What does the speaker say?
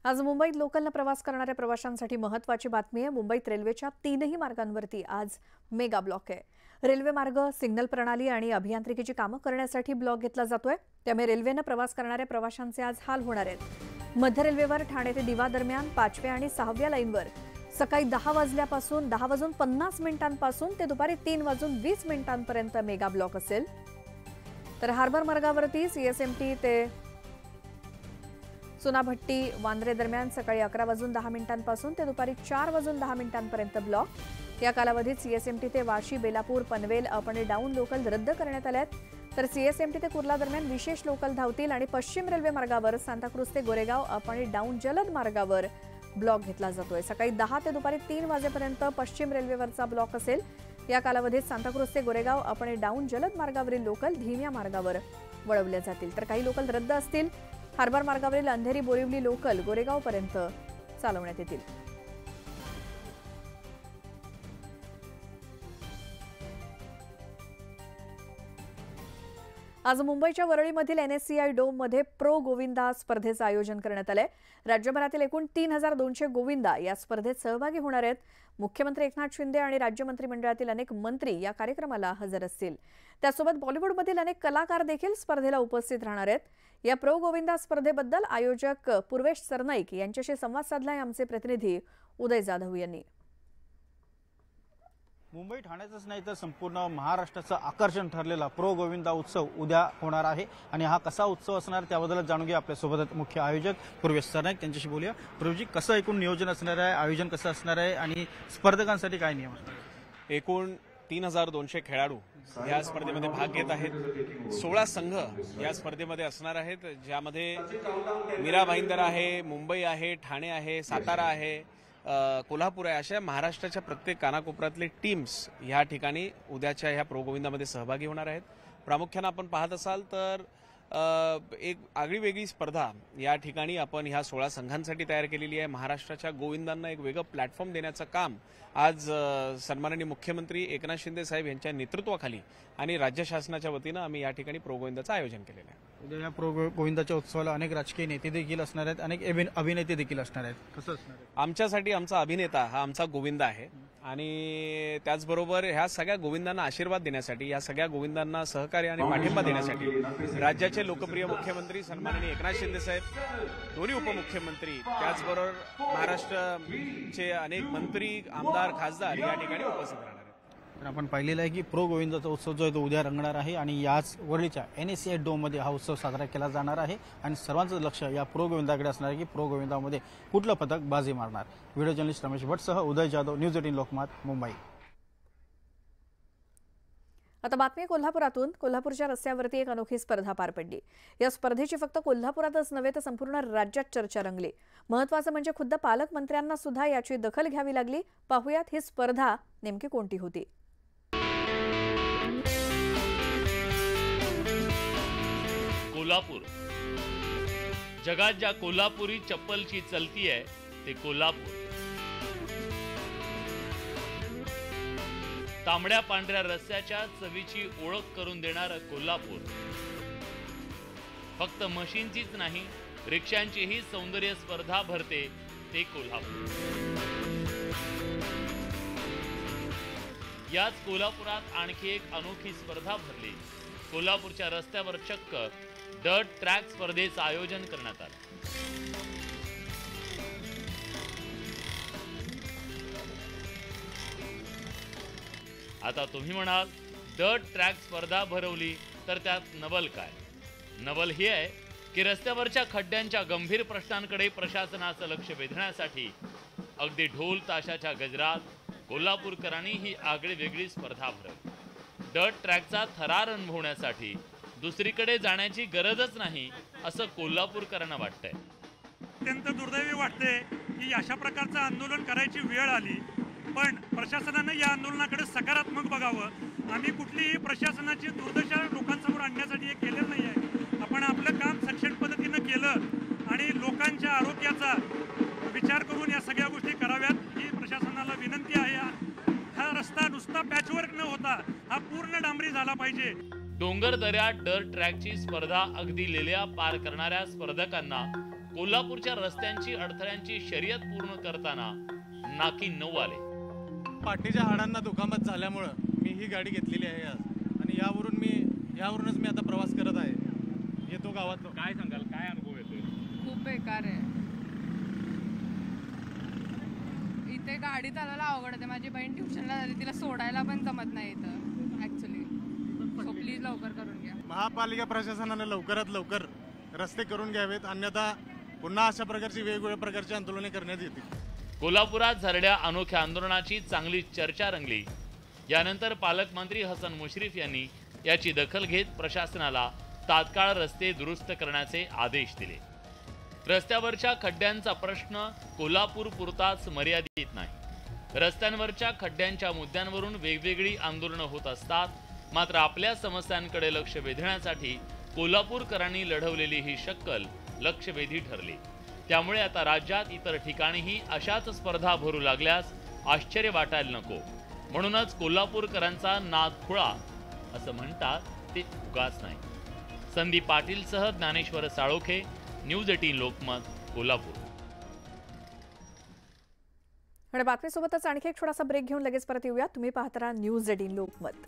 आज मुंबईत लोकलने प्रवास करणाऱ्या प्रवाशांसाठी महत्त्वाची बातमी आहे। मुंबईत रेल्वेच्या तीनही मार्गांवरती आज मेगा ब्लॉक आहे। रेल्वे मार्ग, सिग्नल प्रणाली आणि अभियांत्रिकीची कामं करण्यासाठी ब्लॉक घेतला जातोय। त्यामुळे रेल्वेने प्रवास करणाऱ्या प्रवाशांचे आज हाल होणार आहेत। मध्य रेल्वेवर ठाणे ते दिवा दरम्यान 5व्या आणि 6व्या लाईनवर सकाळी 10 वाजल्यापासून 10:50 ते दुपारी 3:20 मेगा ब्लॉक असेल। तर हार्बर मार्गावरती सीएसएमटी ते सुनाभट्टी वांद्रे दरम्यान सकाळी 11:10 ते दुपारी 4:10 ब्लॉक। या कालावधीत सीएसएमटी ते वाशी, बेलापूर, पनवेल अप आणि डाऊन लोकल रद्द करण्यात आल्यात। तर सीएसएमटी ते कुर्ला दरम्यान विशेष लोकल धावतील आणि पश्चिम रेल्वे मार्गावर सांताक्रूज ते गोरेगाव अप आणि डाऊन जलद मार्गावर ब्लॉक घेतला जातोय। सकाळी 10 ते दुपारी 3 वाजेपर्यंत पश्चिम रेल्वेवरचा ब्लॉक असेल। या कालावधीत सांताक्रूज ते गोरेगाव अप आणि डाऊन जलद मार्गावरील लोकल धीम्या मार्गावर वळवल्या जातील। तर काही लोकल रद्द असतील। हार्बर मार्गावरील अंधेरी बोरिवली लोकल गोरेगावपर्यंत चालवण्यात येतील। आज मुंबईच्या वरळीमधील एनएससीआय डोम मध्ये प्रो गोविंदा स्पर्धेचं आयोजन करण्यात आलंय। राज्यभरातील एकूण 3200 गोविंदा या स्पर्धेत सहभागी होणार आहेत। मुख्यमंत्री एकनाथ शिंदे आणि राज्य मंत्रिमंडळातील अनेक मंत्री या कार्यक्रमाला हजर असतील। त्यासोबत बॉलिवूडमधील अनेक कलाकार देखील स्पर्धेला उपस्थित राहणार आहेत। या प्रो गोविंदा स्पर्धेबद्दल आयोजक पूर्वेश सरनाईक यांच्याशी संवाद साधलाय आमचे प्रतिनिधी उदय जाधव यांनी। मुंबई ठाण्याचंच नाही तर संपूर्ण महाराष्ट्राचं आकर्षण ठरलेला प्रो गोविंदा उत्सव उद्या होणार आहे आणि हा कसा उत्सव असणार त्याबद्दल जाणून घेऊ। आपल्यासोबत मुख्य आयोजक पूर्वेश सरनाईक त्यांच्याशी बोलूया। पूर्वेशजी, कसं एकूण नियोजन असणार आहे, आयोजन कसं असणार आहे आणि स्पर्धकांसाठी काय नियम असणार? एकूण 3200 खेळाडू या स्पर्धेमध्ये भाग घेत आहेत। 16 संघ या स्पर्धेमध्ये असणार आहेत, ज्यामध्ये मीरा भाईंदर आहे, मुंबई आहे, ठाणे आहे, सातारा आहे, कोल्हापूर आहे, अशा महाराष्ट्राच्या प्रत्येक कानाकोपऱ्यातले टीम्स या ठिकाणी उद्याच्या ह्या प्रो गोविंदामध्ये सहभागी होणार आहेत। प्रामुख्याने आपण पाहत असाल तर एक आगळीवेगळी स्पर्धा या ठिकाणी आपण ह्या 16 संघांसाठी तयार केलेली आहे। महाराष्ट्राच्या गोविंदांना एक वेगळं प्लॅटफॉर्म देण्याचं काम आज सन्माननीय मुख्यमंत्री एकनाथ शिंदे साहेब यांच्या नेतृत्वाखाली आणि राज्य शासनाच्या वतीनं आम्ही या ठिकाणी प्रो गोविंदाचं आयोजन केलेलं आहे। उद्या या प्रो गोविंदाच्या उत्सवाला अनेक राजकीय नेते देखील असणार आहेत, अनेक अभिनेते देखील असणार आहेत। कसं असणार आहे? आमच्यासाठी आमचा अभिनेता हा आमचा गोविंद आहे आणि त्याचबरोबर ह्या सगळ्या गोविंदांना आशीर्वाद देण्यासाठी, या सगळ्या गोविंदांना सहकार्य आणि पाठिंबा देण्यासाठी राज्याचे लोकप्रिय मुख्यमंत्री सन्माननीय एकनाथ शिंदे साहेब, दोन्ही उपमुख्यमंत्री, त्याचबरोबर महाराष्ट्राचे अनेक मंत्री, आमदार, खासदार या ठिकाणी उपस्थित राहणार आहेत। तर आपण पाहिलेलं आहे की प्रो गोविंदाचा उत्सव जो आहे तो उद्या रंगणार आहे आणि याच वरळीच्या एनएससीआय डोम मध्ये हा उत्सव साजरा केला जाणार आहे आणि सर्वांचं लक्ष या प्रो गोविंदाकडे असणार आहे की प्रो गोविंदामध्ये कुठलं पथक बाजी मारणार। व्हिडिओ जर्नलिस्ट रमेश भट्टसह उदय जाधव, न्यूज 18 लोकमत, मुंबई। आता बातमी कोल्हापुरातून। कोल्हापूरच्या रस्त्यावरती एक अनोखी स्पर्धा पार पडली। या स्पर्धेची फक्त कोल्हापुरातच नव्हे तर संपूर्ण राज्यात चर्चा रंगली। महत्त्वाचं म्हणजे खुद्द पालकमंत्र्यांना सुद्धा याची दखल घ्यावी लागली। पाहुयात ही स्पर्धा नेमकी कोणती होती। कोल्हापूर, जगात ज्या कोल्हापुरी चप्पलची चलती आहे ते कोल्हापूर। तांबड्या पांढऱ्या रस्त्याच्या चवीची ओळख करून देणारं कोल्हापूर। फक्त मशीनचीच नाही, रिक्षांचीही सौंदर्य स्पर्धा भरते ते कोल्हापूर। याच कोल्हापुरात आणखी एक अनोखी स्पर्धा भरली। कोल्हापूरच्या रस्त्यावर चक्क डर्ट ट्रॅक स्पर्धेचं आयोजन करण्यात आलं। आता तुम्ही म्हणाल डर्ट ट्रॅक स्पर्धा भरवली तर त्यात नवल काय? नवल हे आहे की रस्त्यावरच्या खड्ड्यांच्या गंभीर प्रश्नांकडे प्रशासनाचं लक्ष वेधण्यासाठी अगदी ढोल ताशाच्या गजरात कोल्हापूरकरांनी ही आगळीवेगळी स्पर्धा भरवली। डर्ट ट्रॅकचा थरार अनुभवण्यासाठी दुसरीकडे जाण्याची गरजच नाही असं कोल्हापूरकरांना वाटतंय। अत्यंत दुर्दैवी वाटते की अशा प्रकारचं आंदोलन करायची वेळ आली, पण प्रशासनानं या आंदोलनाकडे सकारात्मक बघावं। आम्ही कुठलीही प्रशासनाची दुर्दशा लोकांसमोर आणण्यासाठी हे केलेलं नाही आहे। आपण आपलं काम सक्षम पद्धतीनं केलं आणि लोकांच्या आरोग्याचा विचार करून या सगळ्या गोष्टी कराव्यात ही प्रशासनाला विनंती आहे। हा रस्ता नुसता पॅचवर्क न होता हा पूर्ण डांबरी झाला पाहिजे। डोंगर दऱ्यात डर्ट ट्रॅकची स्पर्धा अगदी लेल्या पार करणाऱ्या स्पर्धकांना कोल्हापूरच्या रस्त्यांची अडथळ्यांची शर्यत पूर्ण करताना नाकी 9 आले. पाठीच्या हाडांना दुखापत झाल्यामुळं मी ही गाडी घेतलेली आहे आज आणि यावरूनच मी आता प्रवास करत आहे. येतो गावात. काय सांगाल, काय अनुभव येतोय? खूप बेकार आहे. इथे गाडी चालवायला अवघड आहे. माझी बहीण ट्युशनला झाली, तिला सोडायला पण जमत नाही इथं ॲक्च्युली. सो प्लीज लवकर करून घ्या. महापालिका प्रशासनाने लवकरात लवकर रस्ते करून घ्यावेत, अन्यथा पुन्हा अशा प्रकारची वेगवेगळ्या प्रकारची आंदोलने करण्यात येतील. कोल्हापुरात झालेल्या अनोख्या आंदोलनाची चांगली चर्चा रंगली. यानंतर पालकमंत्री हसन मुश्रीफ यांनी याची दखल घेत प्रशासनाला तात्काळ रस्ते दुरुस्त करण्याचे आदेश दिले. रस्त्यावरच्या खड्ड्यांचा प्रश्न कोल्हापूर पुरताच मर्यादित नाही. रस्त्यांवरच्या खड्ड्यांच्या मुद्द्यांवरून वेगवेगळी आंदोलनं होत असतात. मात्र आपल्या समस्यांकडे लक्ष वेधण्यासाठी कोल्हापूरकरांनी लढवलेली ही शक्कल लक्षवेधी ठरली. त्यामुळे आता राज्यात इतर ठिकाणीही अशाच स्पर्धा भरू लागल्यास आश्चर्य वाटायला नको. म्हणूनच कोल्हापूरकरांचा नाद खुळा असं म्हणतात ते उगाच नाही. संदीप पाटीलसह ज्ञानेश्वर साळोखे, न्यूज 18 लोकमत, कोल्हापूर. आणि बातमीसोबतच आणखी एक छोटासा ब्रेक घेऊन लगेच परत येऊया. तुम्ही पाहता न्यूज 18 लोकमत.